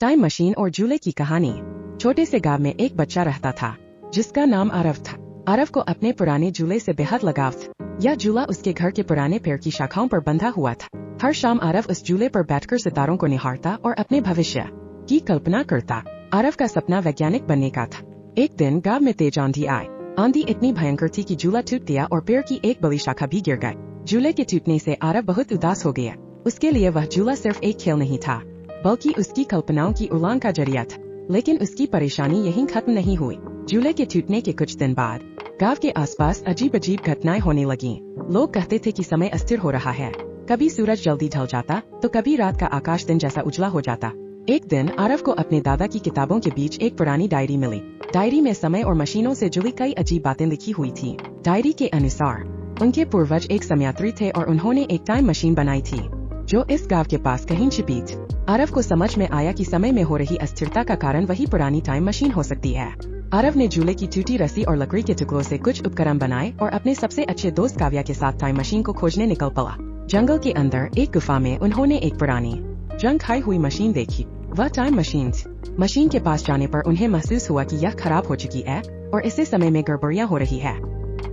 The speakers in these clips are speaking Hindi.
टाइम मशीन और झूले की कहानी। छोटे से गांव में एक बच्चा रहता था जिसका नाम आरव था। आरव को अपने पुराने झूले से बेहद लगाव था। यह झूला उसके घर के पुराने पेड़ की शाखाओं पर बंधा हुआ था। हर शाम आरव उस झूले पर बैठकर सितारों को निहारता और अपने भविष्य की कल्पना करता। आरव का सपना वैज्ञानिक बनने का था। एक दिन गांव में तेज आंधी आई। आंधी इतनी भयंकर थी कि झूला टूट गया और पेड़ की एक बड़ी शाखा भी गिर गई। झूले के टूटने से आरव बहुत उदास हो गया। उसके लिए वह झूला सिर्फ एक खेल नहीं था बल्कि उसकी कल्पनाओं की उड़ान का जरिया था। लेकिन उसकी परेशानी यहीं खत्म नहीं हुई। झूले के टूटने के कुछ दिन बाद गांव के आसपास अजीब अजीब घटनाएं होने लगीं। लोग कहते थे कि समय अस्थिर हो रहा है। कभी सूरज जल्दी ढल जाता तो कभी रात का आकाश दिन जैसा उजला हो जाता। एक दिन आरव को अपने दादा की किताबों के बीच एक पुरानी डायरी मिली। डायरी में समय और मशीनों से जुड़ी कई अजीब बातें लिखी हुई थी। डायरी के अनुसार उनके पूर्वज एक समयात्री थे और उन्होंने एक टाइम मशीन बनाई थी जो इस गांव के पास कहीं छिपी थी। आरव को समझ में आया कि समय में हो रही अस्थिरता का कारण वही पुरानी टाइम मशीन हो सकती है। आरव ने झूले की टूटी रस्सी और लकड़ी के टुकड़ों से कुछ उपकरण बनाए और अपने सबसे अच्छे दोस्त काव्या के साथ टाइम मशीन को खोजने निकल पड़ा। जंगल के अंदर एक गुफा में उन्होंने एक पुरानी जंग खाई हुई मशीन देखी। वह टाइम मशीन के पास जाने पर उन्हें महसूस हुआ कि यह खराब हो चुकी है और इसे समय में गड़बड़ियां हो रही है।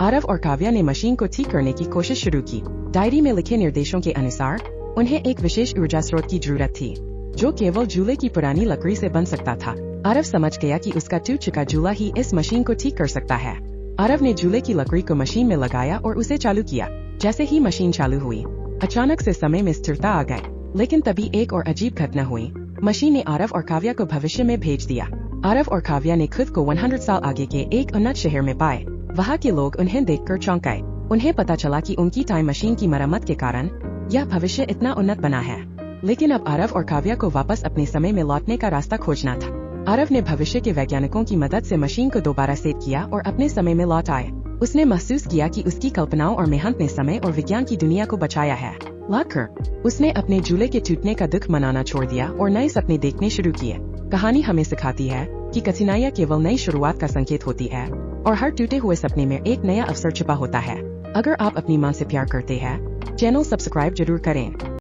आरव और काव्या ने मशीन को ठीक करने की कोशिश शुरू की। डायरी में लिखे निर्देशों के अनुसार उन्हें एक विशेष ऊर्जा स्रोत की जरूरत थी जो केवल झूले की पुरानी लकड़ी से बन सकता था। आरव समझ गया कि उसका टूट चुका झूला ही इस मशीन को ठीक कर सकता है। आरव ने झूले की लकड़ी को मशीन में लगाया और उसे चालू किया। जैसे ही मशीन चालू हुई अचानक से समय में स्थिरता आ गई। लेकिन तभी एक और अजीब घटना हुई। मशीन ने आरव और काव्या को भविष्य में भेज दिया। आरव और काव्या ने खुद को 100 साल आगे के एक उन्नत शहर में पाए। वहाँ के लोग उन्हें देखकर चौंक गए। उन्हें पता चला कि उनकी टाइम मशीन की मरम्मत के कारण यह भविष्य इतना उन्नत बना है। लेकिन अब आरव और काव्या को वापस अपने समय में लौटने का रास्ता खोजना था। आरव ने भविष्य के वैज्ञानिकों की मदद से मशीन को दोबारा सेट किया और अपने समय में लौट आए। उसने महसूस किया कि उसकी कल्पनाओं और मेहनत ने समय और विज्ञान की दुनिया को बचाया है। लौटकर उसने अपने झूले के टूटने का दुख मनाना छोड़ दिया और नए सपने देखने शुरू किए। कहानी हमें सिखाती है कि कठिनाइयाँ केवल नई शुरुआत का संकेत होती है और हर टूटे हुए सपने में एक नया अवसर छिपा होता है। अगर आप अपनी माँ से प्यार करते हैं चैनल सब्सक्राइब जरूर करें।